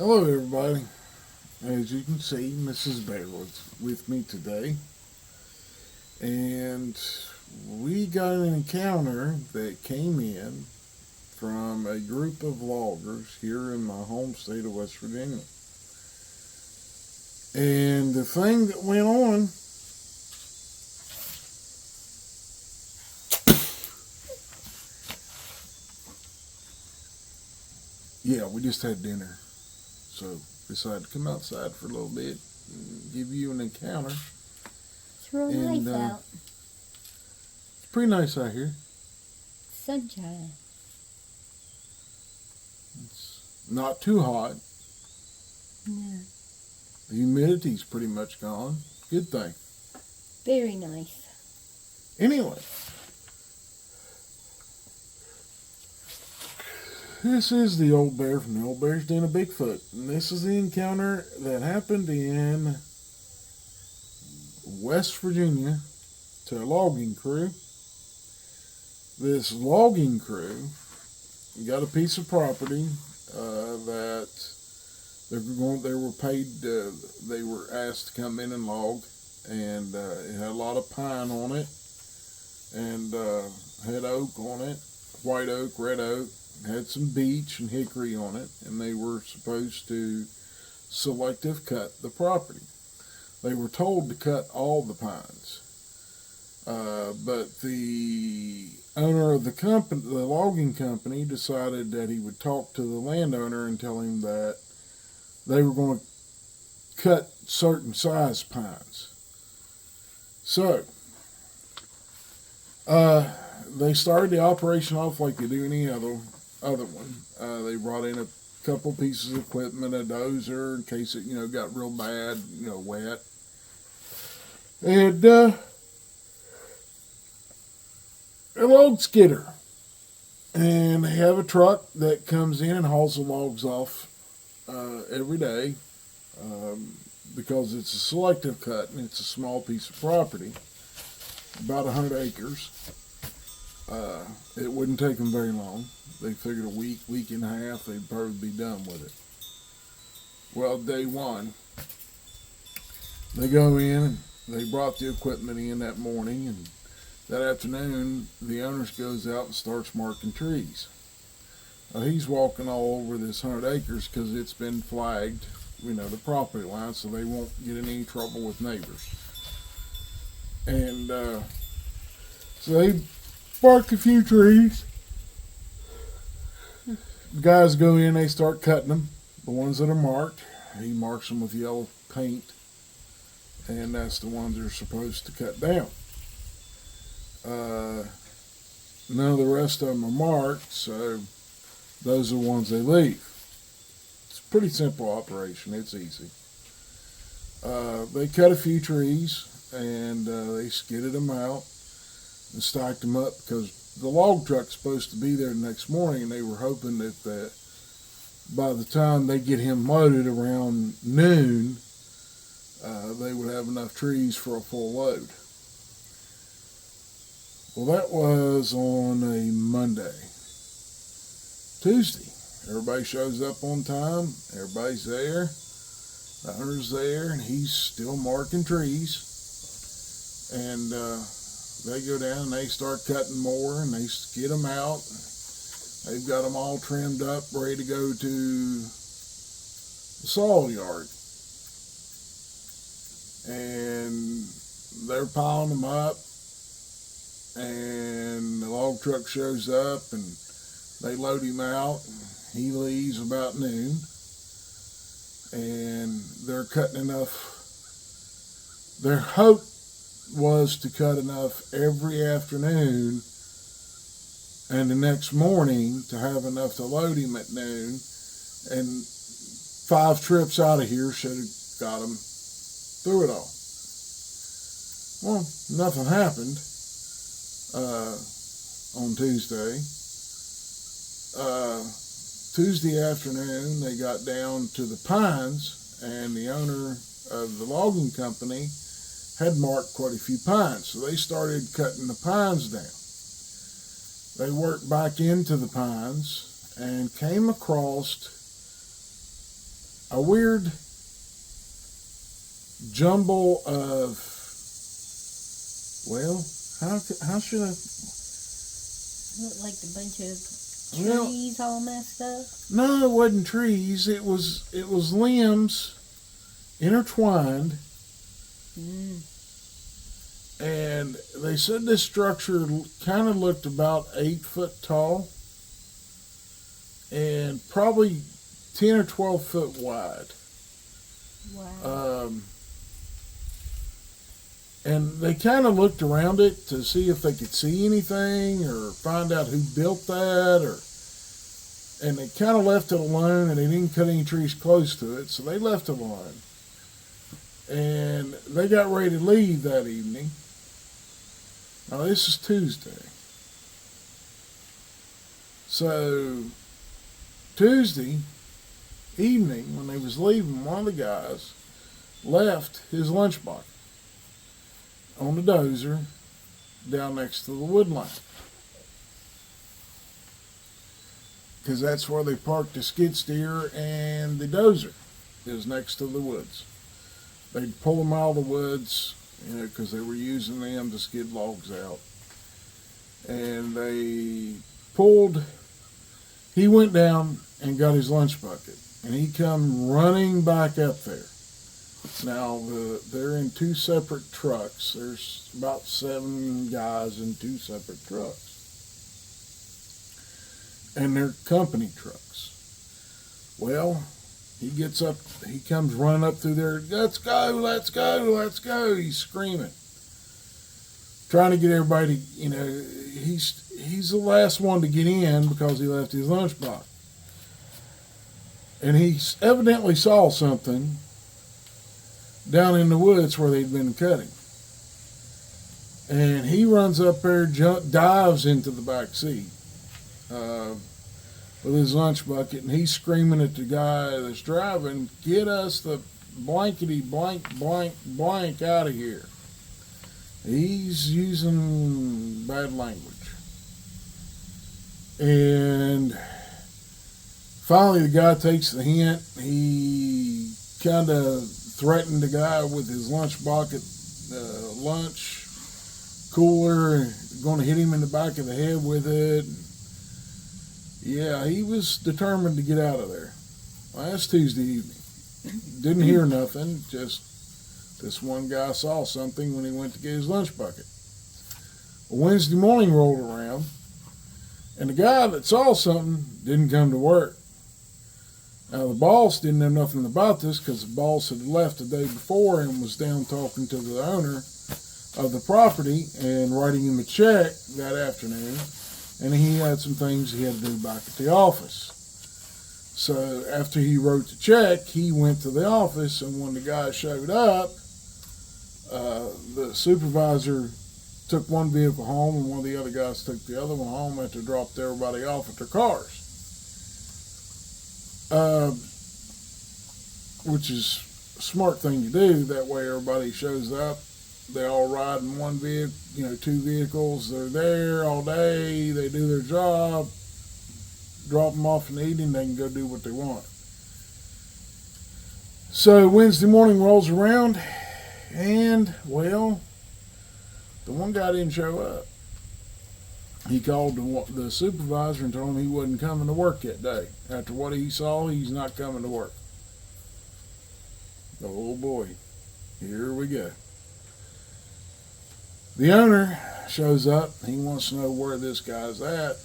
Hello, everybody. As you can see, Mrs. Bear was with me today, and we got an encounter that came in from a group of loggers here in my home state of West Virginia. And the thing that went on, yeah, we just had dinner, so decided to come outside for a little bit and give you an encounter. It's real And nice out. it's pretty nice out here. Sunshine. It's not too hot. Yeah. The humidity's pretty much gone. Good thing. Very nice. Anyway, this is the old bear from the Old Bear's Den of Bigfoot. And this is the encounter that happened in West Virginia to a logging crew. This logging crew got a piece of property that they were paid. They were asked to come in and log, and it had a lot of pine on it, and had oak on it, white oak, red oak, had some beech and hickory on it, and they were supposed to selective cut the property. They were told to cut all the pines, but the owner of the company, the logging company, decided that he would talk to the landowner and tell him that they were going to cut certain size pines. So, they started the operation off like they do any other one. They brought in a couple pieces of equipment, a dozer in case it got real bad, wet, and a log skidder. And they have a truck that comes in and hauls the logs off every day because it's a selective cut and it's a small piece of property, about 100 acres. It wouldn't take them very long. They figured a week and a half, they'd probably be done with it. Well, day one, they go in and they brought the equipment in that morning, and that afternoon, the owner goes out and starts marking trees. He's walking all over this 100 acres because it's been flagged, the property line, so they won't get in any trouble with neighbors. And so they mark a few trees. The guys go in, they start cutting them. The ones that are marked, he marks them with yellow paint, and that's the ones they're supposed to cut down. None of the rest of them are marked, so those are the ones they leave. It's a pretty simple operation. It's easy. They cut a few trees, and they skidded them out and stacked them up because the log truck's supposed to be there the next morning, and they were hoping that by the time they get him loaded around noon, they would have enough trees for a full load. Well, that was on a Monday. Tuesday, everybody shows up on time. Everybody's there. The owner's there, and he's still marking trees. And they go down and they start cutting more, and they skid them out. They've got them all trimmed up, ready to go to the saw yard. And they're piling them up. And the log truck shows up and they load him out. He leaves about noon, and they're cutting enough. Their hope was to cut enough every afternoon and the next morning to have enough to load him at noon, and 5 trips out of here should have got him through it all. Well, nothing happened. On Tuesday. Tuesday afternoon, they got down to the pines, and the owner of the logging company had marked quite a few pines, so they started cutting the pines down. They worked back into the pines and came across a weird jumble of, well, how should I? Looked like a bunch of Well, trees all messed up. no, it wasn't trees. It was limbs intertwined, and they said this structure kind of looked about 8 foot tall, and probably 10 or 12 foot wide. Wow. And they kind of looked around it to see if they could see anything or find out who built that, and they kind of left it alone, and they didn't cut any trees close to it, so they left it alone. And they got ready to leave that evening. Now this is Tuesday. So Tuesday evening, when they was leaving, one of the guys left his lunch bucket on the dozer down next to the wood line, because that's where they parked the skid steer, and the dozer is next to the woods. They'd pull them out of the woods, because they were using them to skid logs out. And he went down and got his lunch bucket, and he come running back up there. Now, they're in 2 separate trucks. There's about 7 guys in 2 separate trucks. And they're company trucks. Well, he gets up, he comes running up through there, let's go, let's go, let's go. He's screaming, trying to get everybody, he's the last one to get in because he left his lunch box. And he evidently saw something down in the woods where they'd been cutting. And he runs up there, dives into the back seat with his lunch bucket, and he's screaming at the guy that's driving, get us the blankety blank blank blank out of here. He's using bad language. And finally the guy takes the hint. He kind of threatened the guy with his lunch bucket, lunch cooler, going to hit him in the back of the head with it. Yeah, he was determined to get out of there. Well, that's Tuesday evening. Didn't hear nothing, just this one guy saw something when he went to get his lunch bucket. Well, Wednesday morning rolled around, and the guy that saw something didn't come to work. Now, the boss didn't know nothing about this because the boss had left the day before and was down talking to the owner of the property and writing him a check that afternoon. And he had some things he had to do back at the office. So after he wrote the check, he went to the office, and when the guy showed up, the supervisor took one vehicle home, and one of the other guys took the other one home after they dropped everybody off at their cars. Which is a smart thing to do. That way everybody shows up. They all ride in one vehicle, 2 vehicles. They're there all day. They do their job. Drop them off in the evening. They can go do what they want. So Wednesday morning rolls around, and, well, the one guy didn't show up. He called the supervisor and told him he wasn't coming to work that day. After what he saw, he's not coming to work. Oh boy, here we go. The owner shows up. He wants to know where this guy's at,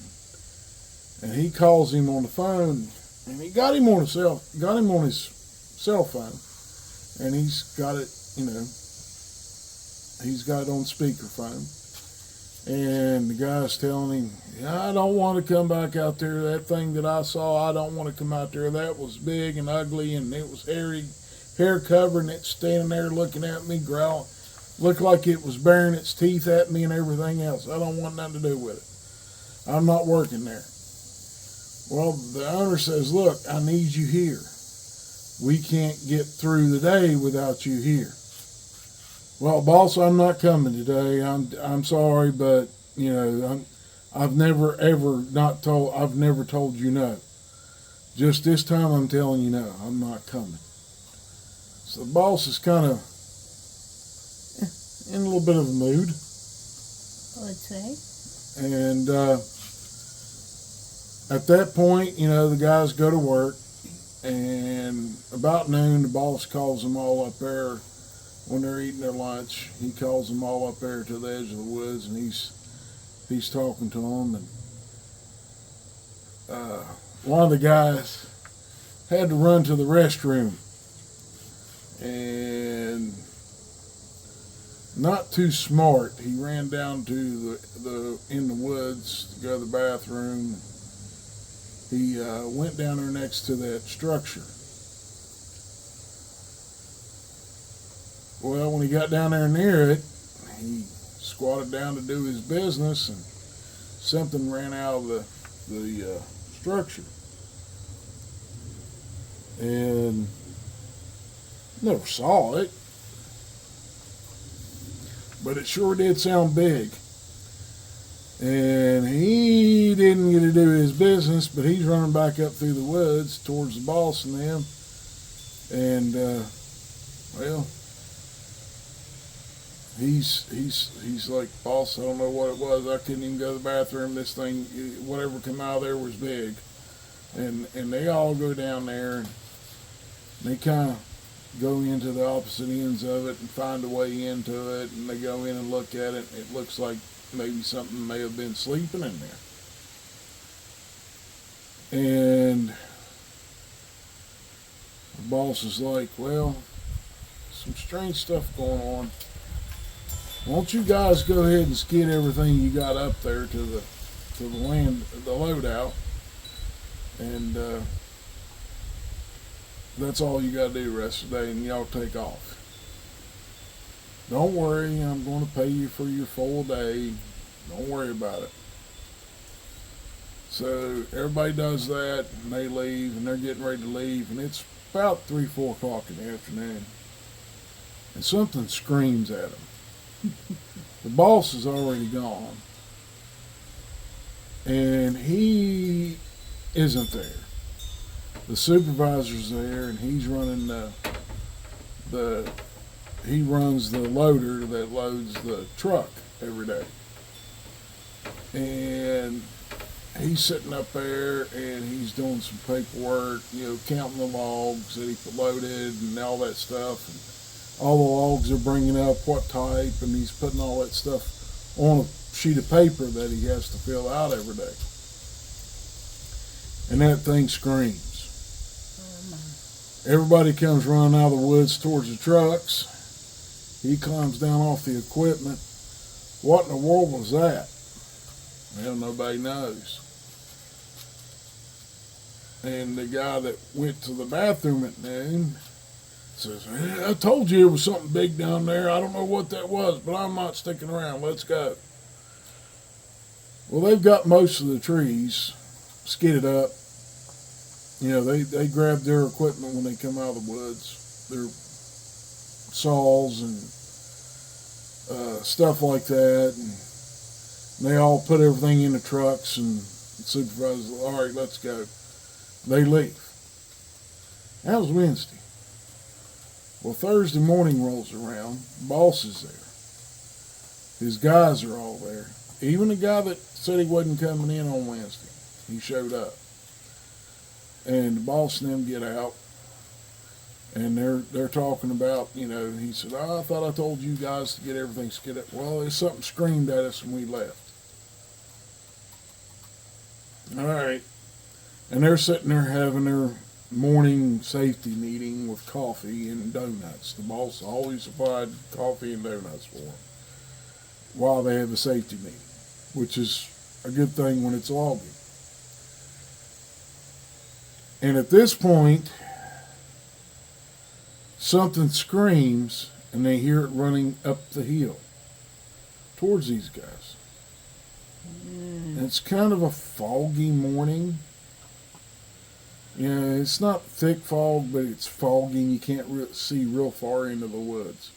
and he calls him on the phone. And he got him on his cell phone, and he's got it, he's got it on speakerphone. And the guy's telling him, I don't want to come back out there. That thing that I saw, I don't want to come out there. That was big and ugly, and it was hairy, hair covered, and it's standing there looking at me, growling. Looked like it was baring its teeth at me and everything else. I don't want nothing to do with it. I'm not working there. Well, the owner says, look, I need you here. We can't get through the day without you here. Well, boss, I'm not coming today. I'm sorry, but I've never told you no. Just this time I'm telling you no, I'm not coming. So the boss is kind of in a little bit of a mood. I would say. And at that point, the guys go to work. And about noon, the boss calls them all up there when they're eating their lunch. He calls them all up there to the edge of the woods, and he's talking to them. And one of the guys had to run to the restroom, and not too smart, he ran down to the in the woods to go to the bathroom. He went down there next to that structure. Well, when he got down there near it, he squatted down to do his business, and something ran out of the structure. And never saw it, but it sure did sound big. And he didn't get to do his business, but he's running back up through the woods towards the boss and them. And well, he's like, boss, I don't know what it was. I couldn't even go to the bathroom. This thing, whatever came out of there was big. And they all go down there, and they kind of go into the opposite ends of it and find a way into it. And they go in and look at it. It looks like maybe something may have been sleeping in there. And the boss is like, well, some strange stuff going on. Why don't you guys go ahead and skid everything you got up there to the loadout, and that's all you got to do the rest of the day, and y'all take off. Don't worry, I'm going to pay you for your full day. Don't worry about it. So everybody does that, and they leave, and they're getting ready to leave, and it's about 3, 4 o'clock in the afternoon. And something screams at them. The boss is already gone, and he isn't there. The supervisor's there, and he's running he runs the loader that loads the truck every day. And he's sitting up there, and he's doing some paperwork, counting the logs that he loaded and all that stuff. And all the logs are bringing up what type, and he's putting all that stuff on a sheet of paper that he has to fill out every day. And that thing screams. Everybody comes running out of the woods towards the trucks. He climbs down off the equipment. What in the world was that? Well, nobody knows. And the guy that went to the bathroom at noon says, I told you there was something big down there. I don't know what that was, but I'm not sticking around. Let's go. Well, they've got most of the trees skidded up. They grab their equipment when they come out of the woods. Their saws and stuff like that. And they all put everything in the trucks, and the supervisor's like, all right, let's go. They leave. That was Wednesday. Well, Thursday morning rolls around. The boss is there. His guys are all there. Even the guy that said he wasn't coming in on Wednesday, he showed up. And the boss and them get out, and they're talking about, he said, I thought I told you guys to get everything skidded up. Well, there's something screamed at us when we left. All right. And they're sitting there having their morning safety meeting with coffee and donuts. The boss always supplied coffee and donuts for them while they have a safety meeting, which is a good thing when it's logging. And at this point, something screams, and they hear it running up the hill towards these guys. And it's kind of a foggy morning. It's not thick fog, but it's foggy, and you can't see real far into the woods.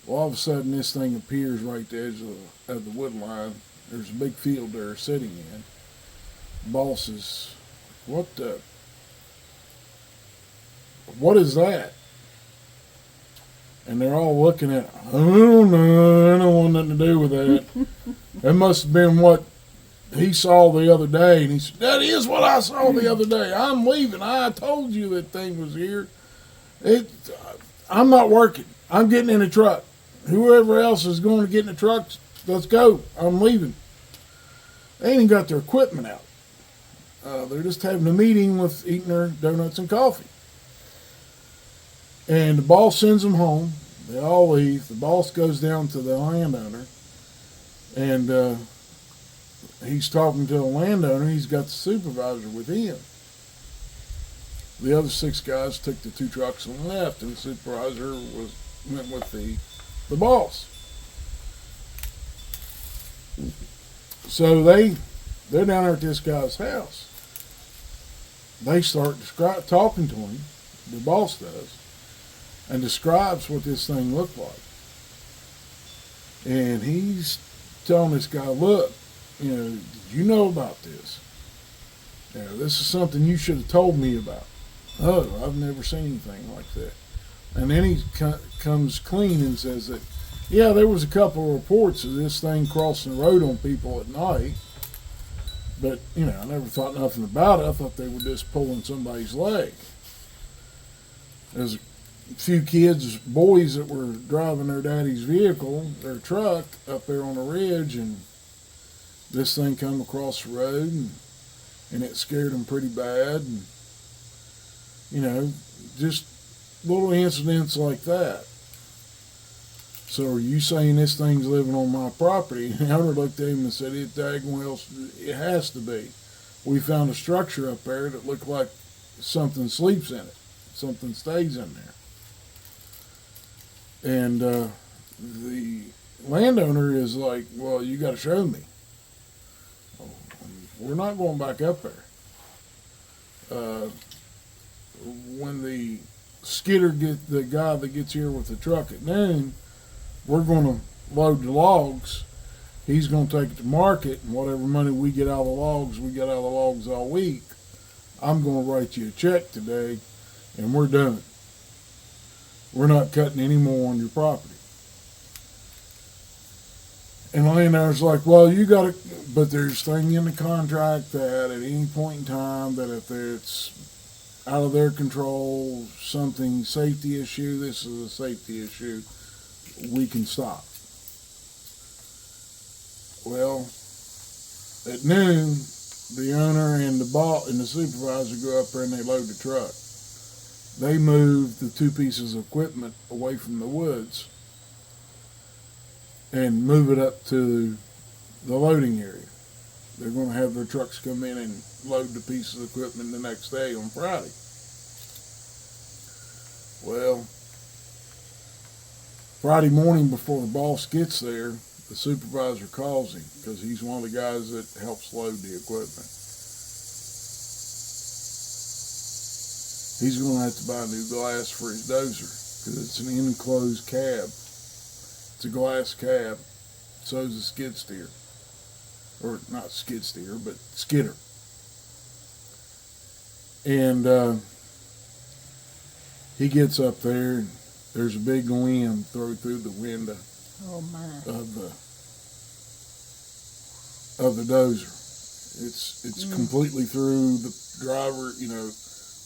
Well, all of a sudden, this thing appears right at the edge of the wood line. There's a big field they're sitting in. The boss is what is that? And they're all looking at, I don't know, I don't want nothing to do with that. That must have been what he saw the other day. And he said, that is what I saw the other day. I'm leaving. I told you that thing was here. I'm not working. I'm getting in a truck. Whoever else is going to get in the truck, let's go. I'm leaving. They ain't even got their equipment out. They're just having a meeting with eating their donuts and coffee. And the boss sends them home. They all leave. The boss goes down to the landowner, and he's talking to the landowner. He's got the supervisor with him. The other 6 guys took the 2 trucks and left, and the supervisor went with the boss. So they're down there at this guy's house. They start talking to him. The boss does. And describes what this thing looked like. And he's telling this guy, look, did you know about this? This is something you should have told me about. Oh, I've never seen anything like that. And then he comes clean and says that, yeah, there was a couple of reports of this thing crossing the road on people at night. But, I never thought nothing about it. I thought they were just pulling somebody's leg. There's a few boys that were driving their daddy's vehicle, their truck, up there on the ridge, and this thing come across the road, and it scared them pretty bad. And, just little incidents like that. So are you saying this thing's living on my property? And the owner looked at him and said, it has to be. We found a structure up there that looked like something sleeps in it. Something stays in there. And the landowner is like, well, you got to show me. Oh, we're not going back up there. When the the guy that gets here with the truck at noon, we're going to load the logs. He's going to take it to market, and whatever money we get out of the logs, we get out of the logs all week. I'm going to write you a check today, and we're done. We're not cutting any more on your property. And the landowner's like, well, you got to, but there's thing in the contract that at any point in time that if it's out of their control, something safety issue, this is a safety issue, we can stop. Well, at noon, the owner and the supervisor go up there and they load the truck. They move the 2 pieces of equipment away from the woods and move it up to the loading area. They're going to have their trucks come in and load the pieces of equipment the next day on Friday. Well, Friday morning before the boss gets there, the supervisor calls him because he's one of the guys that helps load the equipment. He's going to have to buy new glass for his dozer because it's an enclosed cab. It's a glass cab. So is a skid steer. Or not skid steer, but skidder. And he gets up there and there's a big limb thrown through the window of the dozer. It's completely through the driver,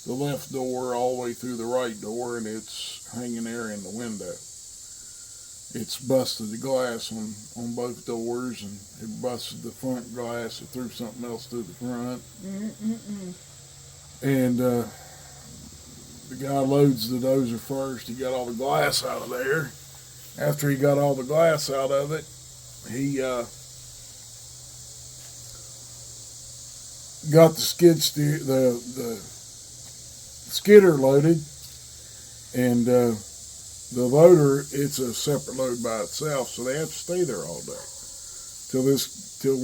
the left door all the way through the right door, and it's hanging there in the window. It's busted the glass on both doors, and it busted the front glass. It threw something else through the front. And the guy loads the dozer first. He got all the glass out of there. After he got all the glass out of it, he got the skidder loaded, and the loader, it's a separate load by itself, so they have to stay there all day till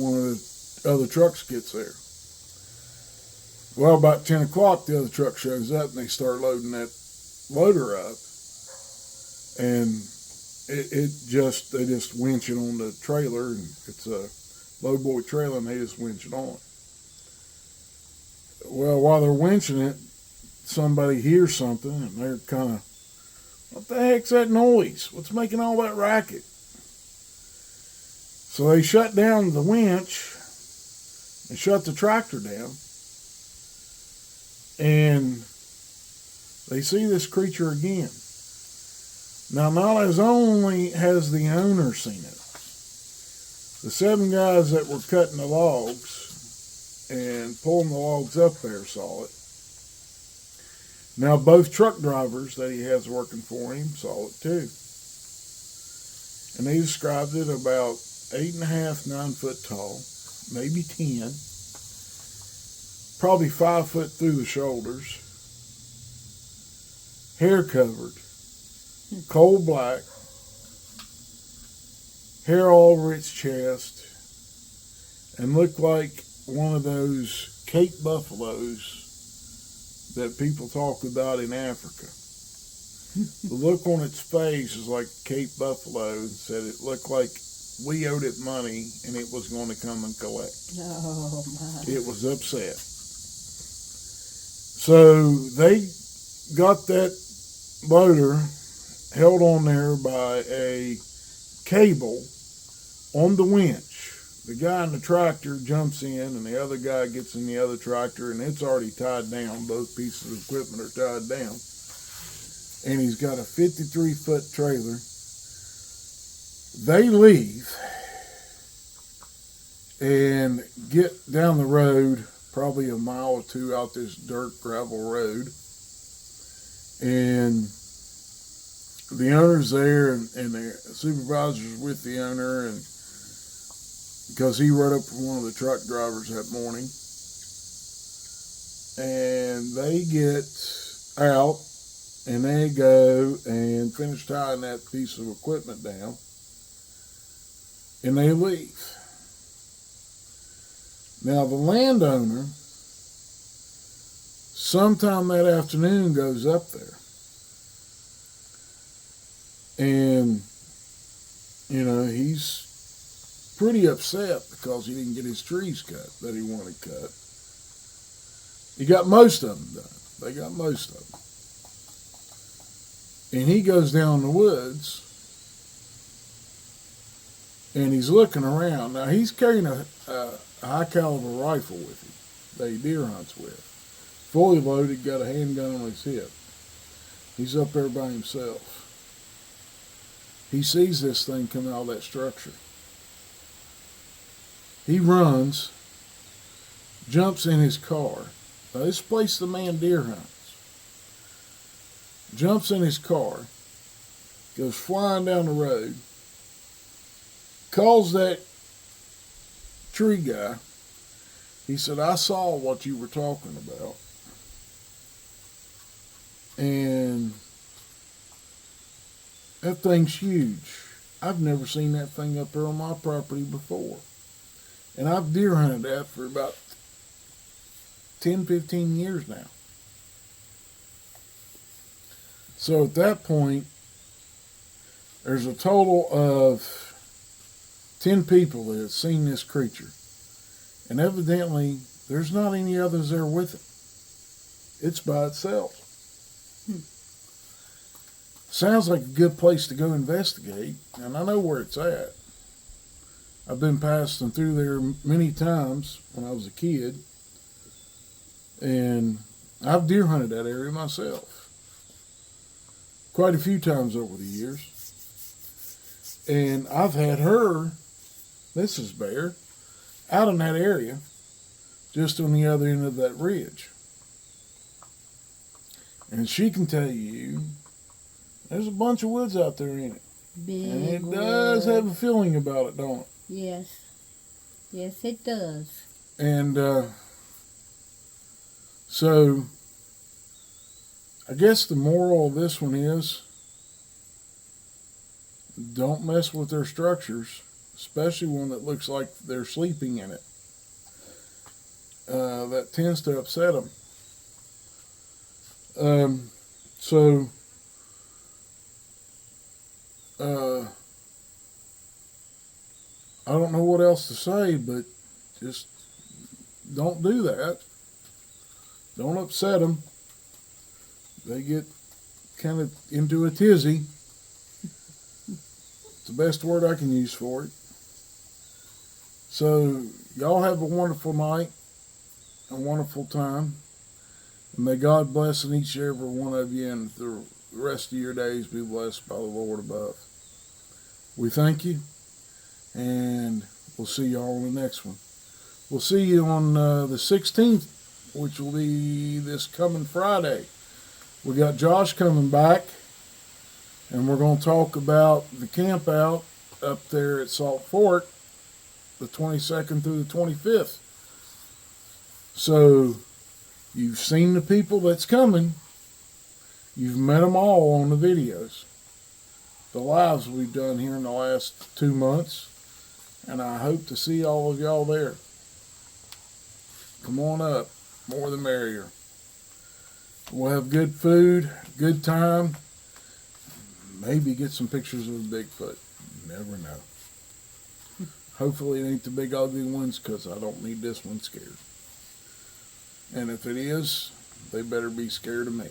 one of the other trucks gets there. Well, about 10 o'clock, the other truck shows up, and they start loading that loader up, and they just winch it on the trailer, and it's a low boy trailer, and they just winch it on. Well, while they're winching it, somebody hears something and they're kind of, what the heck's that noise? What's making all that racket? So they shut down the winch and shut the tractor down. And they see this creature again. Now, not as only has the owner seen it, the 7 guys that were cutting the logs and pulling the logs up there saw it. Now, both truck drivers that he has working for him saw it too. And they described it about 8.5, 9 foot tall, maybe 10, probably 5 foot through the shoulders, hair covered, coal black, hair all over its chest, and looked like one of those Cape buffaloes that people talk about in Africa. The look on its face is like Cape buffalo, and said it looked like we owed it money and it was going to come and collect. Oh, my. It was upset. So they got that loader held on there by a cable on the winch. The guy in the tractor jumps in and the other guy gets in the other tractor, and it's already tied down. Both pieces of equipment are tied down. And he's got a 53-foot trailer. They leave and get down the road, probably a mile or two out this dirt gravel road. And the owner's there, and the supervisor's with the owner, and because he rode up from one of the truck drivers that morning. And they get out, and they go and finish tying that piece of equipment down, and they leave. Now, the landowner, sometime that afternoon, goes up there. And, you know, he's pretty upset because he didn't get his trees cut that he wanted cut. He got most of them done. They got most of them. And he goes down the woods and he's looking around. Now, he's carrying a high caliber rifle with him that he deer hunts with. Fully loaded, got a handgun on his hip. He's up there by himself. He sees this thing come out of that structure. He runs, jumps in his car. Now, this place the man deer hunts. Jumps in his car, goes flying down the road, calls that tree guy. He said, I saw what you were talking about. And that thing's huge. I've never seen that thing up there on my property before. And I've deer hunted that for about 10, 15 years now. So at that point, there's a total of 10 people that have seen this creature. And evidently, there's not any others there with it. It's by itself. Sounds like a good place to go investigate, and I know where it's at. I've been passing through there many times when I was a kid, and I've deer hunted that area myself quite a few times over the years. And I've had her, Mrs. Bear, out in that area, just on the other end of that ridge. And she can tell you, there's a bunch of woods out there in it. Big And it does have a feeling about it, don't it? Yes. Yes, it does. And so, I guess the moral of this one is, don't mess with their structures, especially one that looks like they're sleeping in it. That tends to upset them. So, I don't know what else to say, but just don't do that. Don't upset them. They get kind of into a tizzy. It's the best word I can use for it. So, y'all have a wonderful night, a wonderful time. And may God bless each and every one of you, and the rest of your days be blessed by the Lord above. We thank you, and we'll see y'all on the next one. We'll see you on the 16th, which will be this coming Friday. We got Josh coming back, and we're going to talk about the camp out up there at Salt Fork, the 22nd through the 25th. So, you've seen the people that's coming. You've met them all on the videos. The lives we've done here in the last 2 months. And I hope to see all of y'all there. Come on up. More the merrier. We'll have good food, good time. Maybe get some pictures of the Bigfoot. You never know. Hopefully it ain't the big ugly ones, because I don't need this one scared. And if it is, they better be scared of me.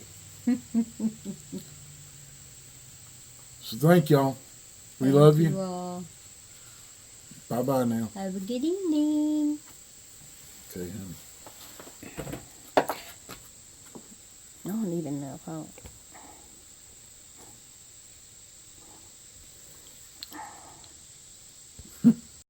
So thank y'all. We love you. All. Bye-bye now. Have a good evening. Okay, honey. I don't even know how.